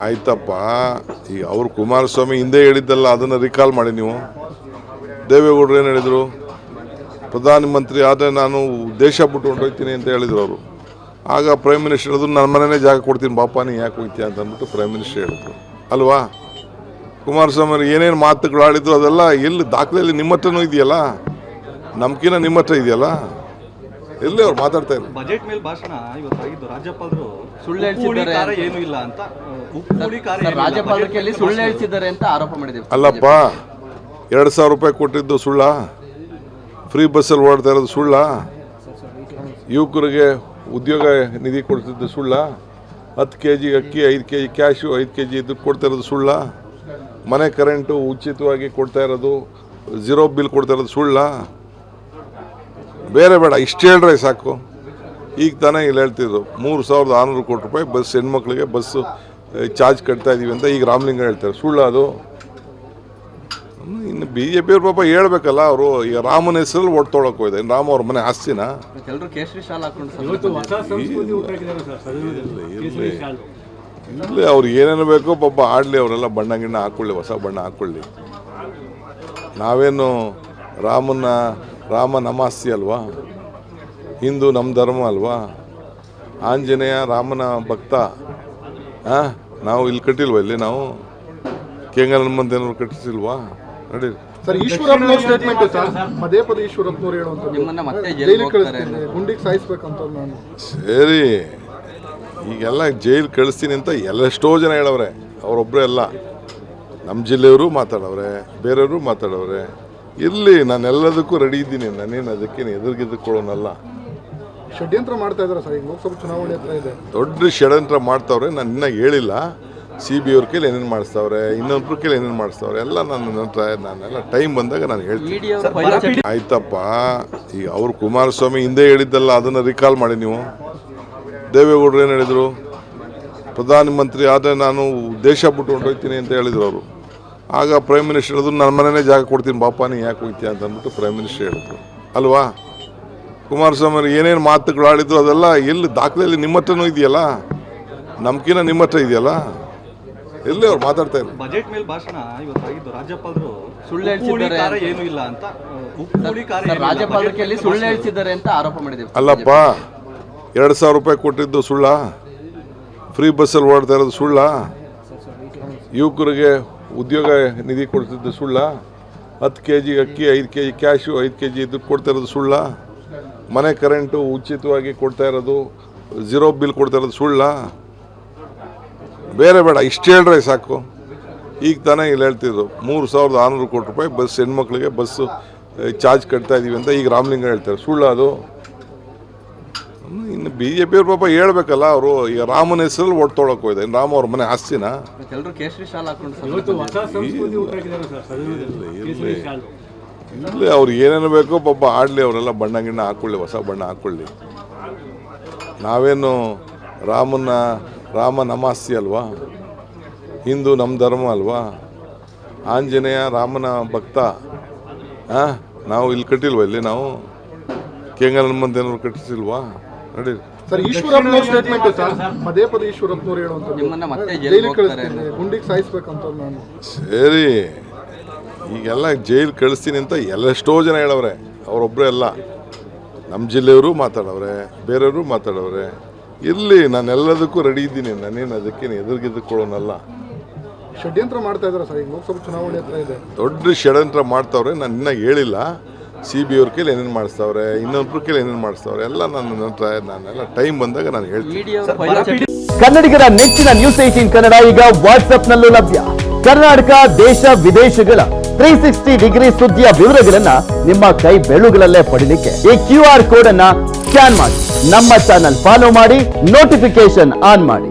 ಆಯ್ತಪ್ಪ, ಈಗ ಅವರು ಕುಮಾರಸ್ವಾಮಿ ಹಿಂದೆ ಹೇಳಿದ್ದಲ್ಲ, ಅದನ್ನು ರಿಕಾಲ್ ಮಾಡಿ ನೀವು. ದೇವೇಗೌಡರು ಏನು ಹೇಳಿದರು? ಪ್ರಧಾನಮಂತ್ರಿ ಆದರೆ ನಾನು ದೇಶ ಬಿಟ್ಟು ಹೊಂಟೋಗ್ತೀನಿ ಅಂತ ಹೇಳಿದ್ರು ಅವರು. ಆಗ ಪ್ರೈಮ್ ಮಿನಿಸ್ಟರ್ ಹೇಳಿದ್ರು, ನನ್ನ ಮನೆಯೇ ಜಾಗ ಕೊಡ್ತೀನಿ ಬಾಪ, ನೀ ಯಾಕೆ ಹೋಗ್ತೀಯ ಅಂತ ಅಂದ್ಬಿಟ್ಟು ಪ್ರೈಮ್ ಮಿನಿಸ್ಟರ್ ಹೇಳಿದ್ರು ಅಲ್ವಾ. ಕುಮಾರಸ್ವಾಮಿ ಅವರು ಏನೇನು ಮಾತುಗಳು ಆಡಿದ್ರು ಅದೆಲ್ಲ ಎಲ್ಲಿ ದಾಖಲೆಯಲ್ಲಿ ನಿಮ್ಮ ಹತ್ರನೂ ಇದೆಯಲ್ಲ, ನಮ್ಕಿನ ನಿಮ್ಮ ಹತ್ರ ಇದೆಯಲ್ಲ, ಎಲ್ಲಿ ಅವ್ರು ಮಾತಾಡ್ತಾ ಇದ್ರು. ಬಜೆಟ್ ಮೇಲೆ ಭಾಷಣ ಇವತ್ತಾಗಿದ್ದು ರಾಜ್ಯಪಾಲರು ಸುಳ್ಳು ಹೇಳ್ತಿದ್ದಾರೆ ಏನು ಇಲ್ಲ ಅಂತ ರಾಜ್ಯಪಾಲರಲ್ಲಿ ಸುಳ್ಳು ಹೇಳ್ತಿದ್ದಾರೆ ಅಂತ ಆರೋಪ ಮಾಡಿದ್ರು. ಅಲ್ಲಪ್ಪ, 2,000 ರೂಪಾಯಿ ಕೊಟ್ಟಿದ್ದು ಸುಳ್ಳ? ಫ್ರೀ ಬಸ್ಸಲ್ಲಿ ಓಡ್ತಾ ಇರೋದು ಸುಳ್ಳ? ಯುವಕರಿಗೆ ಉದ್ಯೋಗ ನಿಧಿ ಕೊಡ್ತಿದ್ದು ಸುಳ್ಳ? 10 kg ಅಕ್ಕಿ, 5 kg ಕ್ಯಾಶು, 5 kg ಇದು ಕೊಡ್ತಾ ಇರೋದು ಸುಳ್ಳ? ಮನೆ ಕರೆಂಟು ಉಚಿತವಾಗಿ ಕೊಡ್ತಾ ಇರೋದು, 0 ಬಿಲ್ ಕೊಡ್ತಾ ಇರೋದು ಸುಳ್ಳ? ಬೇರೆ ಬೇಡ, ಇಷ್ಟು ಹೇಳ್ರೆ ಸಾಕು. ಈಗ ತಾನೇ ಇಲ್ಲಿ ಹೇಳ್ತಿದ್ರು 3,600 ಕೋಟಿ ರೂಪಾಯಿ ಬಸ್ ಹೆಣ್ಮಕ್ಳಿಗೆ ಬಸ್ಸು ಚಾರ್ಜ್ ಕಟ್ತಾ ಇದೀವಿ ಅಂತ ಈಗ ರಾಮಲಿಂಗ ಹೇಳ್ತಾರೆ. ಸುಳ್ಳ ಅದು? ಇನ್ನು BJP ಅವ್ರ ಪಾಪ ಹೇಳ್ಬೇಕಲ್ಲ. ಅವರು ಈಗ ರಾಮನ ಹೆಸರಲ್ಲಿ ಓಟ್ ತೊಗೊಳಕ್ ಹೋಗಿದೆ. ರಾಮ ಅವ್ರ ಮನೆ ಆಸ್ತಿನ ಇಲ್ಲಿ ಅವ್ರು ಏನೇನು ಬೇಕೋ ಪಾಪ ಆಡಲಿ, ಅವರೆಲ್ಲ ಬಣ್ಣ ಗಿಣ್ಣ ಹಾಕೊಳ್ಳಿ, ಹೊಸ ಬಣ್ಣ ಹಾಕೊಳ್ಳಿ. ನಾವೇನು ರಾಮ ನಮ್ಮ ಆಸ್ತಿ ಅಲ್ವಾ? ಹಿಂದೂ ನಮ್ಮ ಧರ್ಮ ಅಲ್ವಾ? ಆಂಜನೇಯ ರಾಮನ ಭಕ್ತ. ನಾವು ಇಲ್ಲಿ ಕಟ್ಟಿಲ್ವಾ? ಇಲ್ಲಿ ನಾವು ಕೆಂಗಲ್ ಹನುಮಂತೇನವ್ರು ಕಟ್ಟಿಸಿಲ್ವಾ? ನೋಡಿ ಸರ್, ಈಶ್ವರಪ್ಪನವ್ರ ಸ್ಟೇಟ್ಮೆಂಟ್ ಸರ್, ಪದೇ ಪದೇ ಈಶ್ವರಪ್ಪನವ್ರು ಹೇಳುವಂಥದ್ದು ಗುಂಡಿಗೆ ಸಾಯಿಸ್ಬೇಕಂತ. ನಾನು ಸರಿ, ಈಗೆಲ್ಲ ಜೈಲು ಕಳಿಸ್ತೀನಿ ಅಂತ ಎಷ್ಟೋ ಜನ ಹೇಳವ್ರೆ. ಅವರೊಬ್ಬರೇ ಅಲ್ಲ, ನಮ್ಮ ಜಿಲ್ಲೆಯವರು ಮಾತಾಡವ್ರೆ, ಬೇರೆಯವರು ಮಾತಾಡವ್ರೆ. ಇಲ್ಲಿ ನಾನೆಲ್ಲದಕ್ಕೂ ರೆಡಿ ಇದ್ದೀನಿ, ನಾನೇನು ಅದಕ್ಕೇನು ಎದುರುಗಿದ್ದುಕೊಳ್ಳೋನಲ್ಲ. ಷಡ್ಯಂತ್ರ ಮಾಡ್ತಾ ಇದ್ದಾರೆ ಸರ್, ಈಗ ಲೋಕಸಭಾ ಚುನಾವಣೆ ಹತ್ರ ಇದೆ. ದೊಡ್ಡ ಷಡ್ಯಂತ್ರ ಮಾಡ್ತಾವ್ರೆ. ನಾನು ಇನ್ನೂ ಹೇಳಿಲ್ಲ. CBI ಅವ್ರ ಕೈಲಿ ಏನೇನು ಮಾಡಿಸ್ತಾವ್ರೆ, ಇನ್ನೊಬ್ರ ಕೈಲಿ ಏನೇನು ಮಾಡಿಸ್ತಾವ್ರೆ ಎಲ್ಲ ನಾನೆಲ್ಲ ಟೈಮ್ ಬಂದಾಗ ನಾನು ಹೇಳ್ತೀನಿ. ಆಯ್ತಪ್ಪ, ಈಗ ಅವರು ಕುಮಾರಸ್ವಾಮಿ ಹಿಂದೆ ಹೇಳಿದ್ದಲ್ಲ, ಅದನ್ನು ರಿಕಾಲ್ ಮಾಡಿ ನೀವು. ದೇವೇಗೌಡರು ಏನು ಹೇಳಿದರು? ಪ್ರಧಾನಮಂತ್ರಿ ಆದರೆ ನಾನು ದೇಶ ಬಿಟ್ಟು ಹೊಂಟೋಗ್ತೀನಿ ಅಂತ ಹೇಳಿದ್ರು ಅವರು. ಆಗ ಪ್ರೈಮ್ ಮಿನಿಸ್ಟರ್ ಹೇಳಿದ್ರು, ನನ್ನ ಮನೆಯೇ ಜಾಗ ಕೊಡ್ತೀನಿ ಬಾಪ, ನೀ ಯಾಕೆ ಹೋಗ್ತೀಯ ಅಂತ ಅಂದ್ಬಿಟ್ಟು ಪ್ರೈಮ್ ಮಿನಿಸ್ಟರ್ ಹೇಳಿದ್ರು ಅಲ್ವಾ. ಕುಮಾರಸ್ವಾಮಿ ಅವರು ಏನೇನು ಮಾತುಗಳು ಆಡಿದ್ರು ಅದೆಲ್ಲ ಎಲ್ಲಿ ದಾಖಲೆಯಲ್ಲಿ ನಿಮ್ಮ ಹತ್ರನೂ ಇದೆಯಲ್ಲ, ನಮ್ಕಿನ ನಿಮ್ಮ ಹತ್ರ ಇದೆಯಲ್ಲ, ಎಲ್ಲಿ ಅವ್ರು ಮಾತಾಡ್ತಾ ಇದ್ರು. ಬಜೆಟ್ ಮೇಲೆ ಭಾಷಣ ಇವತ್ತಾಗಿದ್ದು ರಾಜ್ಯಪಾಲರು ಸುಳ್ಳು ಹೇಳ್ತಿದ್ದಾರೆ ಏನು ಇಲ್ಲ ಅಂತ ರಾಜ್ಯಪಾಲರಲ್ಲಿ ಸುಳ್ಳು ಹೇಳ್ತಿದ್ದಾರೆ ಅಂತ ಆರೋಪ ಮಾಡಿದ್ರು. ಅಲ್ಲಪ್ಪ, 2,000 ರೂಪಾಯಿ ಕೊಟ್ಟಿದ್ದು ಸುಳ್ಳ? ಫ್ರೀ ಬಸ್ಸಲ್ಲಿ ಓಡ್ತಾ ಇರೋದು ಸುಳ್ಳ? ಯುವಕರಿಗೆ ಉದ್ಯೋಗ ನಿಧಿ ಕೊಡ್ತಿದ್ದು ಸುಳ್ಳ? 10 kg ಅಕ್ಕಿ, 5 kg ಕ್ಯಾಶು, 5 kg ಇದು ಕೊಡ್ತಾ ಇರೋದು ಸುಳ್ಳ? ಮನೆ ಕರೆಂಟು ಉಚಿತವಾಗಿ ಕೊಡ್ತಾ ಇರೋದು, 0 ಬಿಲ್ ಕೊಡ್ತಾ ಇರೋದು ಸುಳ್ಳ? ಬೇರೆ ಬೇಡ, ಇಷ್ಟು ಹೇಳ್ರೆ ಸಾಕು. ಈಗ ತಾನೇ ಇಲ್ಲಿ ಹೇಳ್ತಿದ್ರು 3,600 ಕೋಟಿ ರೂಪಾಯಿ ಬಸ್ ಹೆಣ್ಮಕ್ಳಿಗೆ ಬಸ್ಸು ಚಾರ್ಜ್ ಕಟ್ತಾ ಇದೀವಿ ಅಂತ ಈಗ ರಾಮಲಿಂಗ ಹೇಳ್ತಾರೆ. ಸುಳ್ಳ ಅದು? ಇನ್ನು BJP ಅವ್ರ ಪಾಪ ಹೇಳ್ಬೇಕಲ್ಲ. ಅವರು ಈಗ ರಾಮನ ಹೆಸರಲ್ಲಿ ಓಟ್ ತೊಗೊಳಕ್ ಹೋಗಿದೆ. ರಾಮ ಅವ್ರ ಮನೆ ಆಸ್ತಿನ ಇಲ್ಲಿ ಅವ್ರು ಏನೇನು ಬೇಕೋ ಪಾಪ ಆಡಲಿ, ಅವರೆಲ್ಲ ಬಣ್ಣ ಗಿಣ್ಣ ಹಾಕೊಳ್ಳಿ, ಹೊಸ ಬಣ್ಣ ಹಾಕೊಳ್ಳಿ. ನಾವೇನು ರಾಮ ನಮ್ಮ ಆಸ್ತಿ ಅಲ್ವಾ? ಹಿಂದೂ ನಮ್ಮ ಧರ್ಮ ಅಲ್ವಾ? ಆಂಜನೇಯ ರಾಮನ ಭಕ್ತ. ನಾವು ಇಲ್ಲಿ ಕಟ್ಟಿಲ್ವಾ? ಇಲ್ಲಿ ನಾವು ಕೆಂಗಲ್ ಹನುಮಂತೇನವ್ರು ಕಟ್ಟಿಸಿಲ್ವಾ? ನೋಡಿ ಸರ್, ಈಶ್ವರಪ್ಪನವ್ರ ಸ್ಟೇಟ್ಮೆಂಟ್ ಸರ್, ಪದೇ ಪದೇ ಈಶ್ವರಪ್ಪನವ್ರು ಹೇಳುವಂಥದ್ದು ಗುಂಡಿಗೆ ಸಾಯಿಸ್ಬೇಕಂತ. ನಾನು ಸರಿ, ಈಗೆಲ್ಲ ಜೈಲು ಕಳಿಸ್ತೀನಿ ಅಂತ ಎಷ್ಟೋ ಜನ ಹೇಳವ್ರೆ. ಅವರೊಬ್ಬರೇ ಅಲ್ಲ, ನಮ್ಮ ಜಿಲ್ಲೆಯವರು ಮಾತಾಡವ್ರೆ, ಬೇರೆಯವರು ಮಾತಾಡವ್ರೆ. ಇಲ್ಲಿ ನಾನೆಲ್ಲದಕ್ಕೂ ರೆಡಿ ಇದ್ದೀನಿ, ನಾನೇನು ಅದಕ್ಕೇನು ಎದುರುಗಿದ್ದುಕೊಳ್ಳೋನಲ್ಲ. ಷಡ್ಯಂತ್ರ ಮಾಡ್ತಾ ಇದ್ದಾರೆ ಸರ್, ಈಗ ಲೋಕಸಭಾ ಚುನಾವಣೆ ಹತ್ರ ಇದೆ. ದೊಡ್ಡ ಷಡ್ಯಂತ್ರ ಮಾಡ್ತಾವ್ರೆ. ನಾನು ಇನ್ನೂ ಹೇಳಿಲ್ಲ. CBI ಅವ್ರ ಕೈಲಿ ಏನೇನು ಮಾಡಿಸ್ತಾವ್ರೆ, ಇನ್ನೊಬ್ರ ಕೈಲಿ ಏನೇನು ಮಾಡಿಸ್ತಾವ್ರೆ ಎಲ್ಲ ನಾನೆಲ್ಲ ಟೈಮ್ ಬಂದಾಗ ನಾನು ಹೇಳ್ತೀನಿ. ಕನ್ನಡಿಗರ ನೆಚ್ಚಿನ News 18 ಕನ್ನಡ ಈಗ ವಾಟ್ಸ್ಆಪ್ನಲ್ಲೂ ಲಭ್ಯ. ಕರ್ನಾಟಕ, ದೇಶ ವಿದೇಶಗಳ 360 ಡಿಗ್ರಿ ಸುದ್ದಿಯ ವಿವರಗಳನ್ನ ನಿಮ್ಮ ಕೈ ಬೆರಳುಗಳಲ್ಲೇ ಪಡಿಲಿಕ್ಕೆ ಈ QR ಕೋಡ್ ಅನ್ನ ಸ್ಕ್ಯಾನ್ ಮಾಡಿ, ನಮ್ಮ ಚಾನಲ್ ಫಾಲೋ ಮಾಡಿ, ನೋಟಿಫಿಕೇಶನ್ ಆನ್ ಮಾಡಿ.